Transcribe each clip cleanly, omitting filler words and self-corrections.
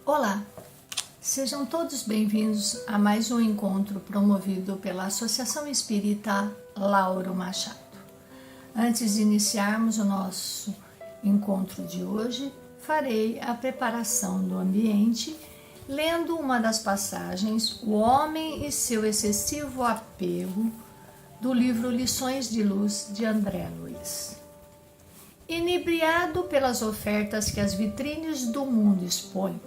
Olá, sejam todos bem-vindos a mais um encontro promovido pela Associação Espírita Lauro Machado. Antes de iniciarmos o nosso encontro de hoje, farei a preparação do ambiente, lendo uma das passagens, O Homem e seu Excessivo Apego, do livro Lições de Luz, de André Luiz. Inebriado pelas ofertas que as vitrines do mundo expõem,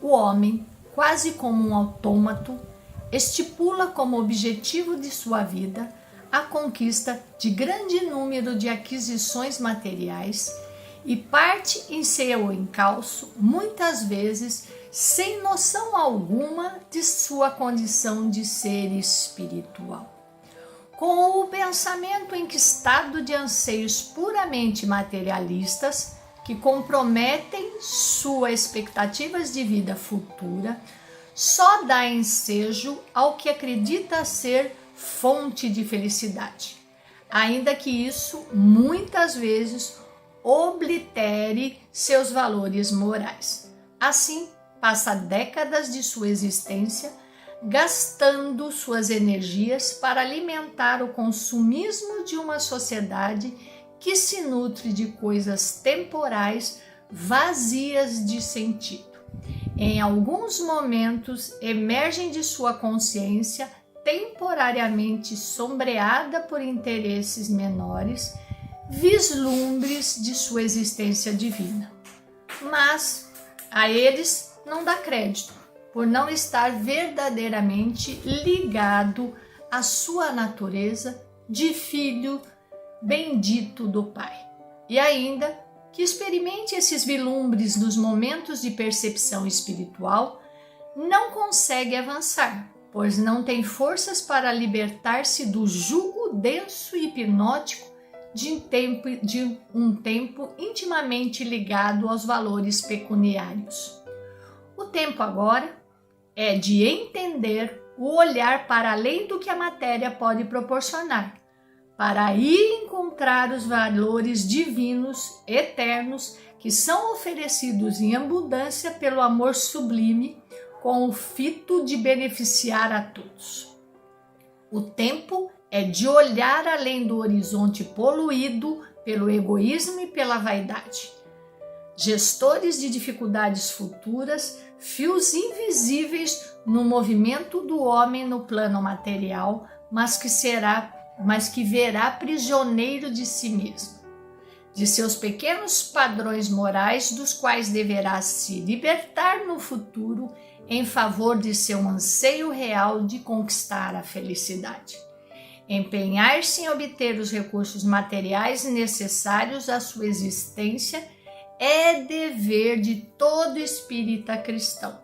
o homem, quase como um autômato, estipula como objetivo de sua vida a conquista de grande número de aquisições materiais e parte em seu encalço, muitas vezes sem noção alguma de sua condição de ser espiritual. Com o pensamento enquistado de anseios puramente materialistas que comprometem suas expectativas de vida futura, só dá ensejo ao que acredita ser fonte de felicidade, ainda que isso muitas vezes oblitere seus valores morais. Assim, passa décadas de sua existência gastando suas energias para alimentar o consumismo de uma sociedade que se nutre de coisas temporais vazias de sentido. Em alguns momentos, emergem de sua consciência temporariamente sombreada por interesses menores, vislumbres de sua existência divina. Mas a eles não dá crédito, por não estar verdadeiramente ligado à sua natureza de filho bendito do Pai. E ainda que experimente esses vislumbres nos momentos de percepção espiritual, não consegue avançar, pois não tem forças para libertar-se do jugo denso e hipnótico de um tempo intimamente ligado aos valores pecuniários. O tempo agora é de entender o olhar para além do que a matéria pode proporcionar, para ir encontrar os valores divinos, eternos, que são oferecidos em abundância pelo amor sublime, com o fito de beneficiar a todos. O tempo é de olhar além do horizonte poluído pelo egoísmo e pela vaidade. Gestores de dificuldades futuras, fios invisíveis no movimento do homem no plano material, mas que verá prisioneiro de si mesmo, de seus pequenos padrões morais, dos quais deverá se libertar no futuro em favor de seu anseio real de conquistar a felicidade. Empenhar-se em obter os recursos materiais necessários à sua existência é dever de todo espírita cristão,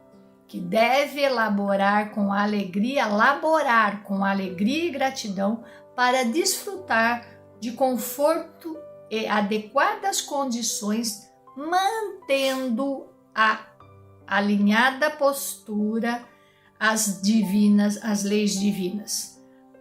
que deve laborar com alegria e gratidão para desfrutar de conforto e adequadas condições, mantendo a alinhada postura às leis divinas,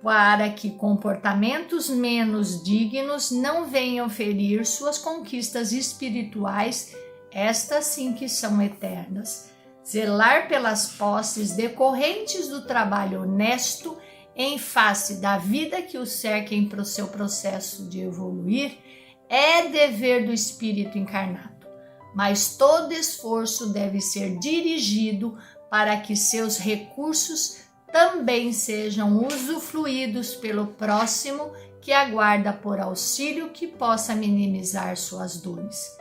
para que comportamentos menos dignos não venham ferir suas conquistas espirituais, estas sim que são eternas. Zelar pelas posses decorrentes do trabalho honesto em face da vida que o cerca em seu processo de evoluir é dever do espírito encarnado, mas todo esforço deve ser dirigido para que seus recursos também sejam usufruídos pelo próximo que aguarda por auxílio que possa minimizar suas dores.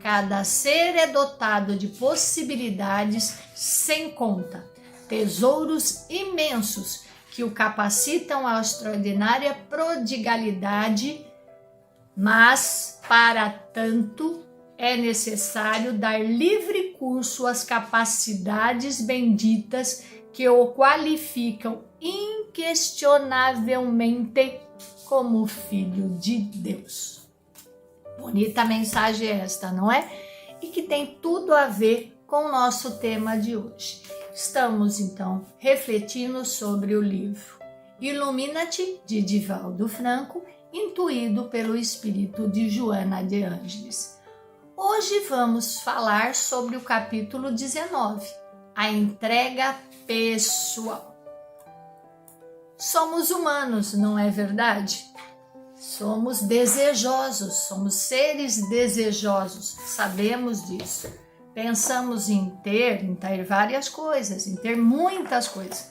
Cada ser é dotado de possibilidades sem conta, tesouros imensos que o capacitam à extraordinária prodigalidade, mas, para tanto, é necessário dar livre curso às capacidades benditas que o qualificam inquestionavelmente como filho de Deus. Bonita mensagem esta, não é? E que tem tudo a ver com o nosso tema de hoje. Estamos, então, refletindo sobre o livro Ilumina-te, de Divaldo Franco, intuído pelo espírito de Joana de Ângeles. Hoje vamos falar sobre o capítulo 19, a entrega pessoal. Somos humanos, não é verdade? Somos desejosos, somos seres desejosos, sabemos disso. Pensamos em ter várias coisas, em ter muitas coisas.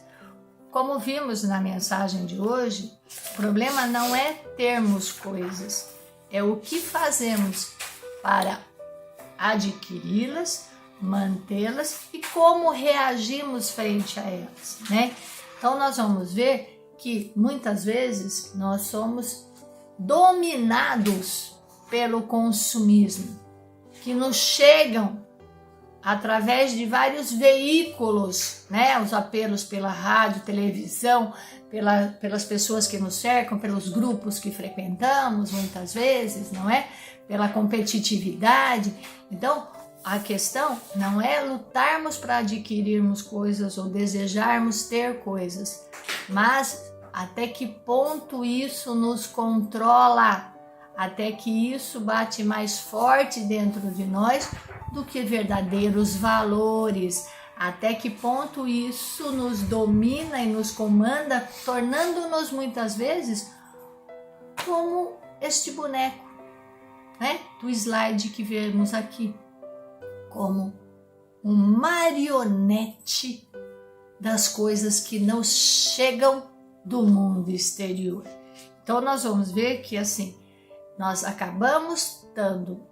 Como vimos na mensagem de hoje, o problema não é termos coisas, é o que fazemos para adquiri-las, mantê-las e como reagimos frente a elas, né? Então nós vamos ver que muitas vezes nós somos dominados pelo consumismo, que nos chegam através de vários veículos, né? Os apelos pela rádio, televisão, pelas pessoas que nos cercam, pelos grupos que frequentamos muitas vezes, não é? Pela competitividade. Então, a questão não é lutarmos para adquirirmos coisas ou desejarmos ter coisas, mas até que ponto isso nos controla, até que isso bate mais forte dentro de nós do que verdadeiros valores, até que ponto isso nos domina e nos comanda, tornando-nos muitas vezes como este boneco, né, do slide que vemos aqui, como um marionete das coisas que nos chegam do mundo exterior. Então nós vamos ver que assim, nós acabamos dando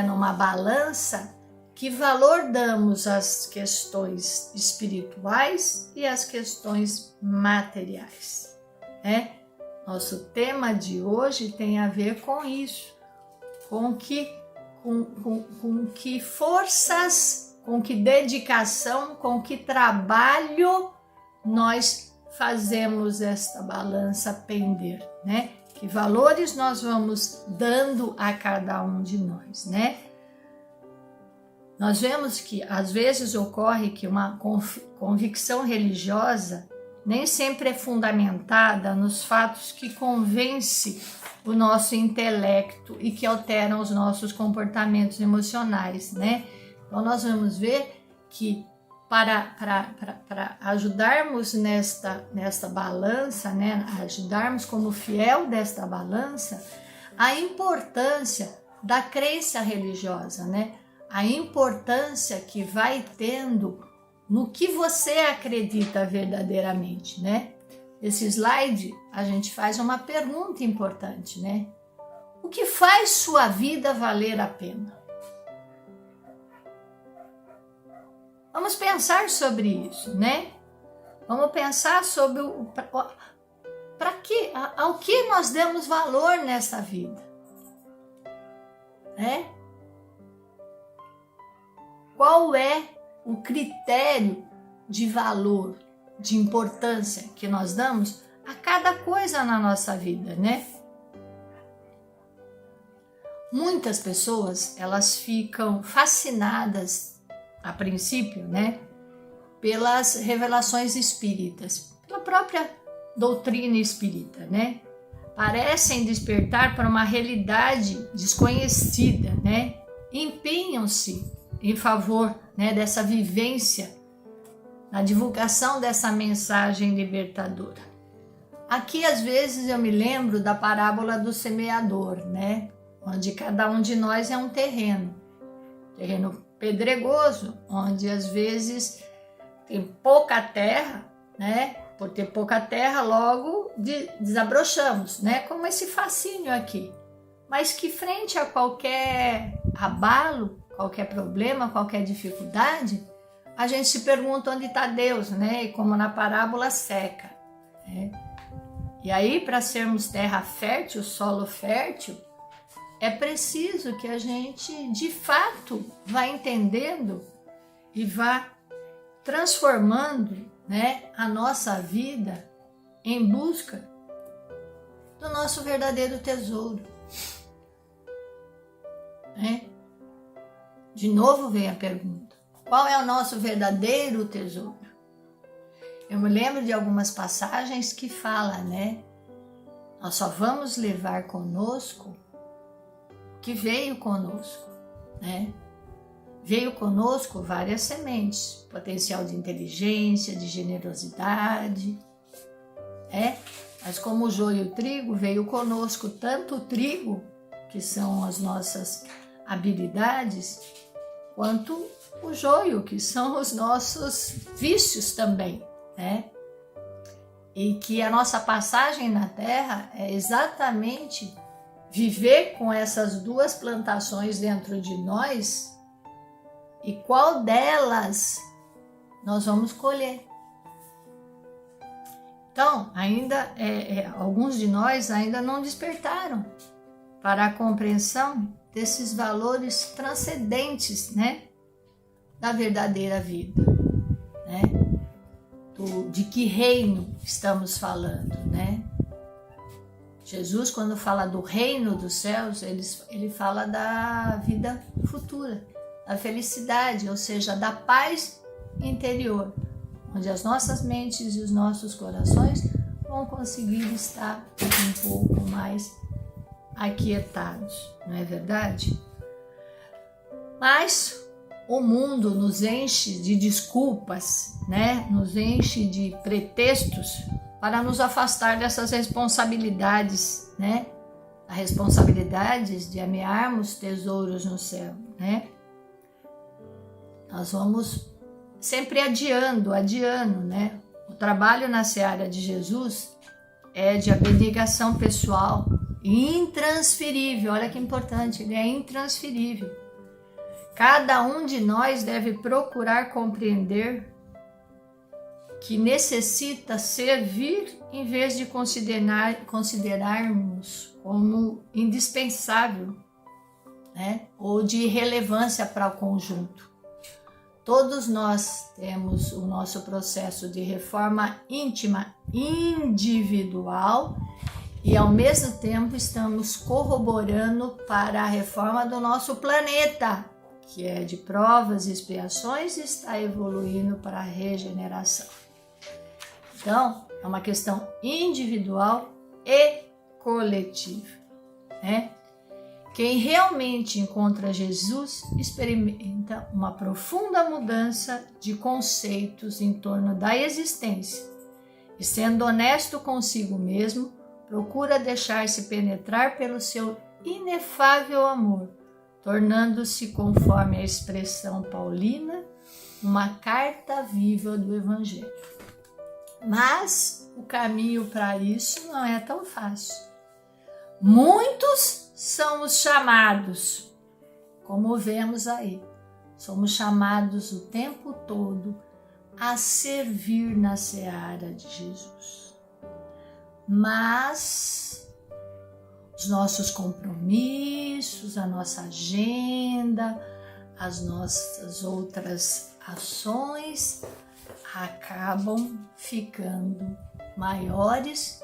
numa balança que valor damos às questões espirituais e às questões materiais, né? Nosso tema de hoje tem a ver com isso, com que forças, com que dedicação, com que trabalho nós fazemos esta balança pender, né? Que valores nós vamos dando a cada um de nós, né? Nós vemos que às vezes ocorre que uma convicção religiosa nem sempre é fundamentada nos fatos que convencem o nosso intelecto e que alteram os nossos comportamentos emocionais, né? Então nós vamos ver que para ajudarmos nesta balança, né? Ajudarmos como fiel desta balança, a importância da crença religiosa, né? A importância que vai tendo no que você acredita verdadeiramente, né? Nesse slide, a gente faz uma pergunta importante, né? O que faz sua vida valer a pena? Vamos pensar sobre isso, né? Vamos pensar sobre ao que nós damos valor nessa vida, né? Qual é o critério de valor, de importância que nós damos a cada coisa na nossa vida, né? Muitas pessoas, elas ficam fascinadas, a princípio, né, pelas revelações espíritas, pela própria doutrina espírita, né? Parecem despertar para uma realidade desconhecida, né? Empenham-se em favor, né, dessa vivência, na divulgação dessa mensagem libertadora. Aqui, às vezes, eu me lembro da parábola do semeador, né? Onde cada um de nós é um terreno pedregoso, onde às vezes tem pouca terra, né? Por ter pouca terra, logo desabrochamos, né? Como esse fascínio aqui. Mas que frente a qualquer abalo, qualquer problema, qualquer dificuldade, a gente se pergunta onde está Deus, né? E como na parábola seca, né? E aí, para sermos terra fértil, solo fértil, é preciso que a gente, de fato, vá entendendo e vá transformando, né, a nossa vida em busca do nosso verdadeiro tesouro, né? De novo vem a pergunta: qual é o nosso verdadeiro tesouro? Eu me lembro de algumas passagens que falam, né? Nós só vamos levar conosco o que veio conosco. né? Veio conosco várias sementes, potencial de inteligência, de generosidade, né? Mas como o joio e o trigo, veio conosco tanto o trigo, que são as nossas habilidades, quanto o joio, que são os nossos vícios também, né? E que a nossa passagem na Terra é exatamente viver com essas duas plantações dentro de nós e qual delas nós vamos colher. Então, ainda alguns de nós ainda não despertaram para a compreensão desses valores transcendentes, né, da verdadeira vida, né? De que reino estamos falando, né? Jesus, quando fala do reino dos céus, ele fala da vida futura, da felicidade, ou seja, da paz interior, onde as nossas mentes e os nossos corações vão conseguir estar um pouco mais aquietados, não é verdade? Mas o mundo nos enche de desculpas, né? Nos enche de pretextos para nos afastar dessas responsabilidades, né? As responsabilidades de amearmos tesouros no céu, né? Nós vamos sempre adiando, né? O trabalho na seara de Jesus é de abnegação pessoal, intransferível. Olha que importante, ele é intransferível. Cada um de nós deve procurar compreender que necessita servir em vez de considerarmos como indispensável, né? Ou de relevância para o conjunto. Todos nós temos o nosso processo de reforma íntima, individual, e ao mesmo tempo estamos corroborando para a reforma do nosso planeta, que é de provas e expiações, e está evoluindo para a regeneração. Então, é uma questão individual e coletiva, né? Quem realmente encontra Jesus experimenta uma profunda mudança de conceitos em torno da existência e, sendo honesto consigo mesmo, procura deixar-se penetrar pelo seu inefável amor, tornando-se, conforme a expressão paulina, uma carta viva do Evangelho. Mas o caminho para isso não é tão fácil. Muitos são os chamados, como vemos aí. Somos chamados o tempo todo a servir na seara de Jesus. Mas os nossos compromissos, a nossa agenda, as nossas outras ações acabam ficando maiores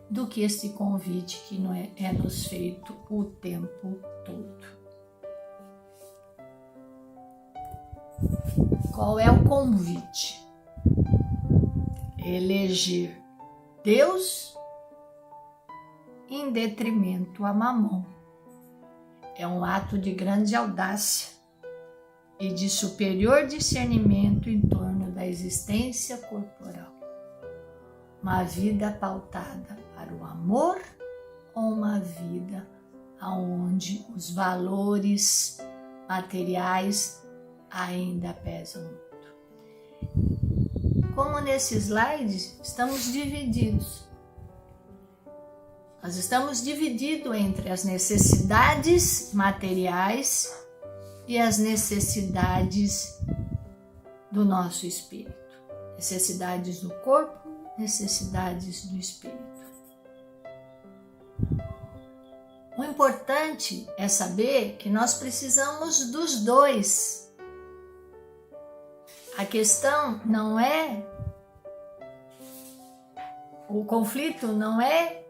do que esse convite que não é nos feito o tempo todo. Qual é o convite? Eleger Deus em detrimento a Mamon. É um ato de grande audácia e de superior discernimento em torno da existência corporal. Uma vida pautada para o amor ou uma vida onde os valores materiais ainda pesam muito? Como nesse slide, estamos divididos. Nós estamos divididos entre as necessidades materiais e as necessidades do nosso espírito. Necessidades do corpo, necessidades do espírito. O importante é saber que nós precisamos dos dois. A questão não é, o conflito não é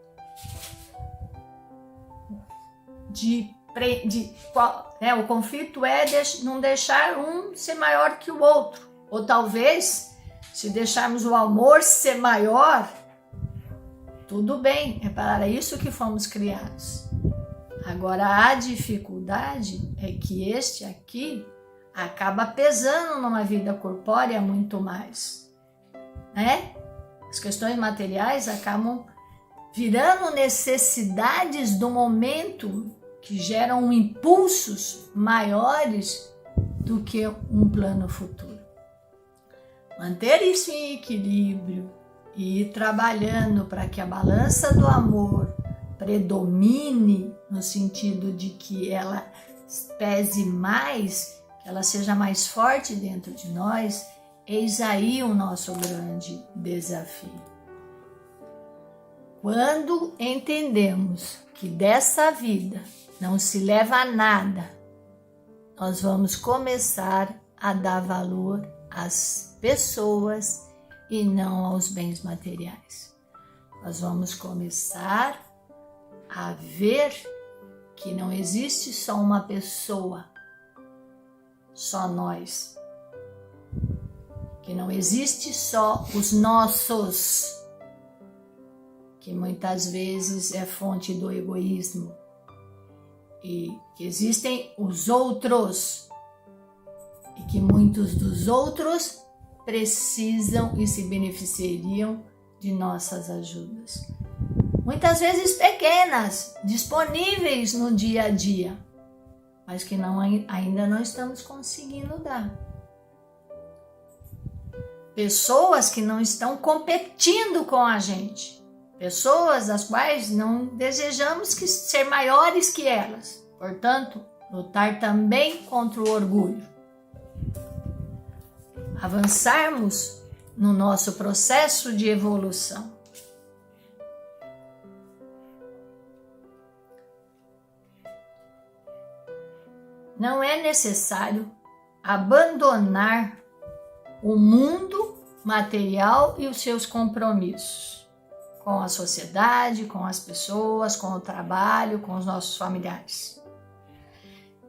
o conflito é não deixar um ser maior que o outro. Ou talvez, se deixarmos o amor ser maior, tudo bem, é para isso que fomos criados. Agora, a dificuldade é que este aqui acaba pesando numa vida corpórea muito mais, né? As questões materiais acabam virando necessidades do momento que geram impulsos maiores do que um plano futuro. Manter isso em equilíbrio e ir trabalhando para que a balança do amor predomine no sentido de que ela pese mais, que ela seja mais forte dentro de nós, eis aí o nosso grande desafio. Quando entendemos que dessa vida não se leva a nada, nós vamos começar a dar valor às pessoas e não aos bens materiais. Nós vamos começar a ver que não existe só uma pessoa, só nós. Que não existe só os nossos, que muitas vezes é fonte do egoísmo. E que existem os outros, e que muitos dos outros precisam e se beneficiariam de nossas ajudas. Muitas vezes pequenas, disponíveis no dia a dia, mas que ainda não estamos conseguindo dar. Pessoas que não estão competindo com a gente. Pessoas das quais não desejamos ser maiores que elas. Portanto, lutar também contra o orgulho. Avançarmos no nosso processo de evolução. Não é necessário abandonar o mundo material e os seus compromissos com a sociedade, com as pessoas, com o trabalho, com os nossos familiares.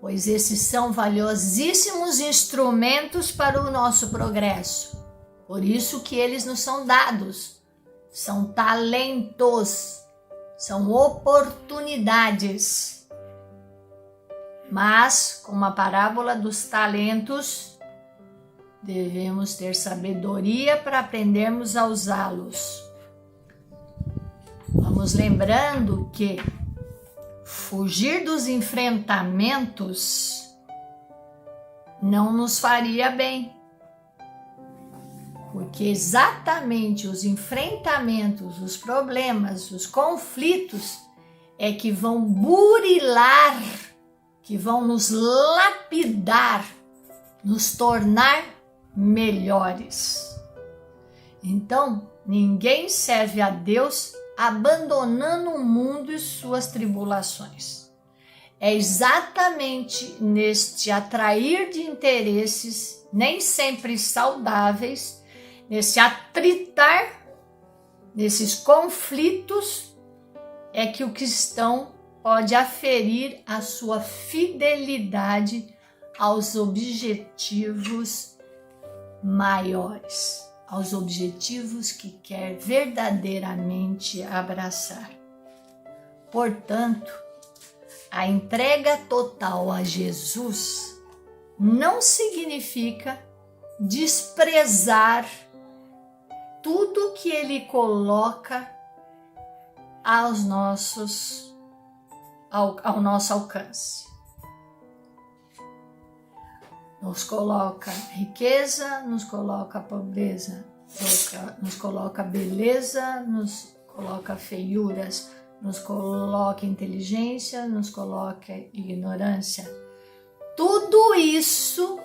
Pois esses são valiosíssimos instrumentos para o nosso progresso. Por isso que eles nos são dados. São talentos, são oportunidades. Mas, como a parábola dos talentos, devemos ter sabedoria para aprendermos a usá-los. Vamos lembrando que fugir dos enfrentamentos não nos faria bem. Porque exatamente os enfrentamentos, os problemas, os conflitos é que vão burilar, que vão nos lapidar, nos tornar melhores. Então, ninguém serve a Deus abandonando o mundo e suas tribulações. É exatamente neste atrair de interesses, nem sempre saudáveis, nesse atritar, nesses conflitos, é que o cristão pode aferir a sua fidelidade aos objetivos maiores, aos objetivos que quer verdadeiramente abraçar. Portanto, a entrega total a Jesus não significa desprezar tudo que Ele coloca ao nosso alcance. Nos coloca riqueza, nos coloca pobreza, nos coloca beleza, nos coloca feiuras, nos coloca inteligência, nos coloca ignorância. Tudo isso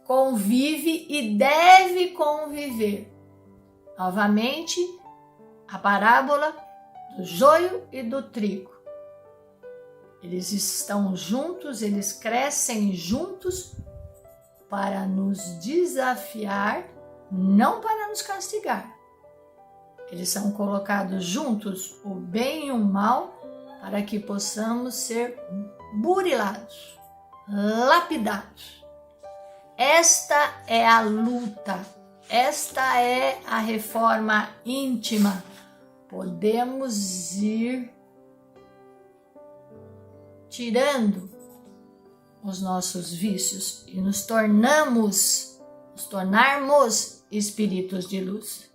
convive e deve conviver. Novamente, a parábola do joio e do trigo. Eles estão juntos, eles crescem juntos para nos desafiar, não para nos castigar. Eles são colocados juntos, o bem e o mal, para que possamos ser burilados, lapidados. Esta é a luta, esta é a reforma íntima. Podemos ir tirando os nossos vícios e nos tornarmos espíritos de luz.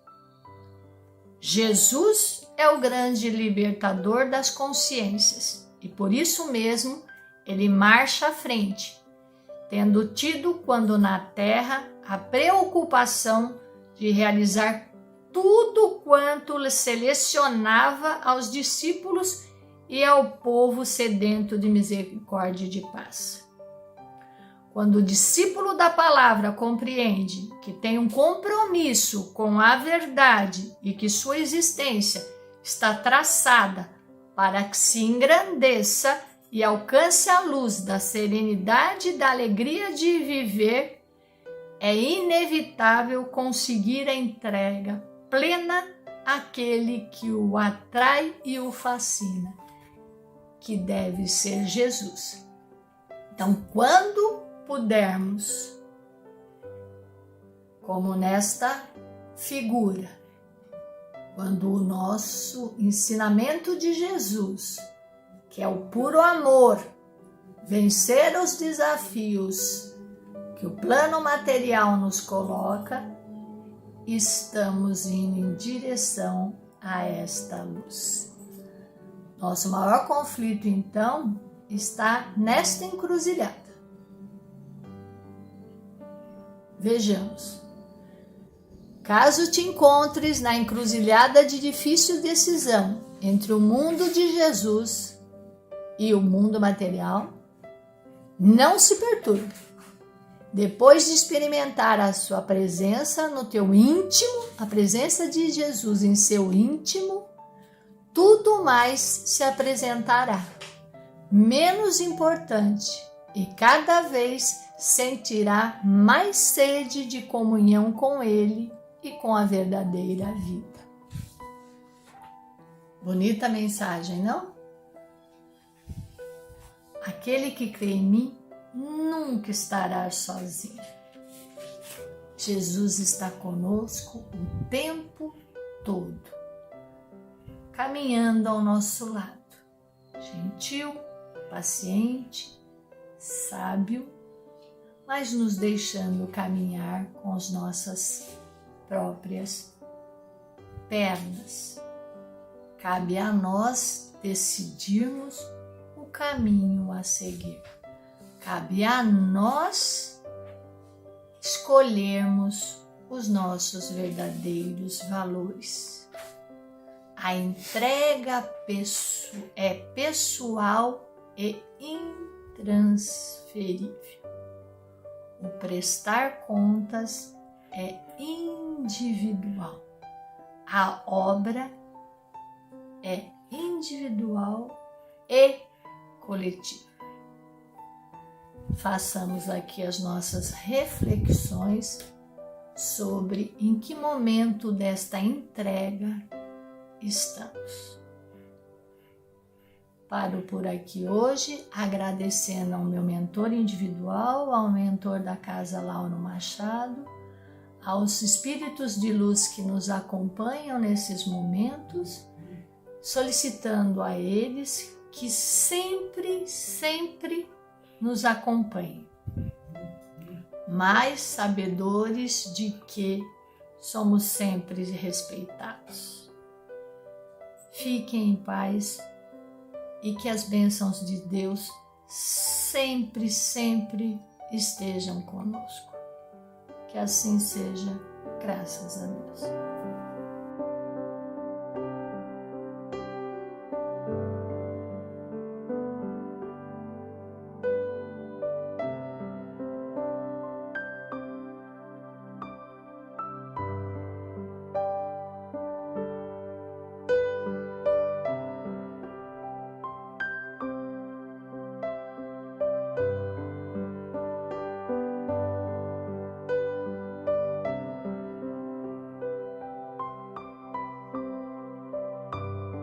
Jesus é o grande libertador das consciências e por isso mesmo ele marcha à frente, tendo tido quando na terra a preocupação de realizar tudo quanto selecionava aos discípulos e ao povo sedento de misericórdia e de paz. Quando o discípulo da palavra compreende que tem um compromisso com a verdade e que sua existência está traçada para que se engrandeça e alcance a luz da serenidade e da alegria de viver, é inevitável conseguir a entrega plena àquele que o atrai e o fascina, que deve ser Jesus. Então, quando pudermos, como nesta figura, quando o nosso ensinamento de Jesus, que é o puro amor, vencer os desafios que o plano material nos coloca, estamos indo em direção a esta luz. Nosso maior conflito, então, está nesta encruzilhada. Vejamos. Caso te encontres na encruzilhada de difícil decisão entre o mundo de Jesus e o mundo material, não se perturbe. Depois de experimentar a sua presença no teu íntimo, a presença de Jesus em seu íntimo, tudo mais se apresentará menos importante e cada vez sentirá mais sede de comunhão com Ele e com a verdadeira vida. Bonita mensagem, não? Aquele que crê em mim nunca estará sozinho. Jesus está conosco o tempo todo, caminhando ao nosso lado, gentil, paciente, sábio, mas nos deixando caminhar com as nossas próprias pernas. Cabe a nós decidirmos o caminho a seguir. Cabe a nós escolhermos os nossos verdadeiros valores. A entrega é pessoal e intransferível. O prestar contas é individual. A obra é individual e coletiva. Façamos aqui as nossas reflexões sobre em que momento desta entrega estamos. Paro por aqui hoje, agradecendo ao meu mentor individual, ao mentor da Casa Lauro Machado, aos espíritos de luz que nos acompanham nesses momentos, solicitando a eles que sempre nos acompanhem, mais sabedores de que somos sempre respeitados. Fiquem em paz e que as bênçãos de Deus sempre estejam conosco. Que assim seja, graças a Deus.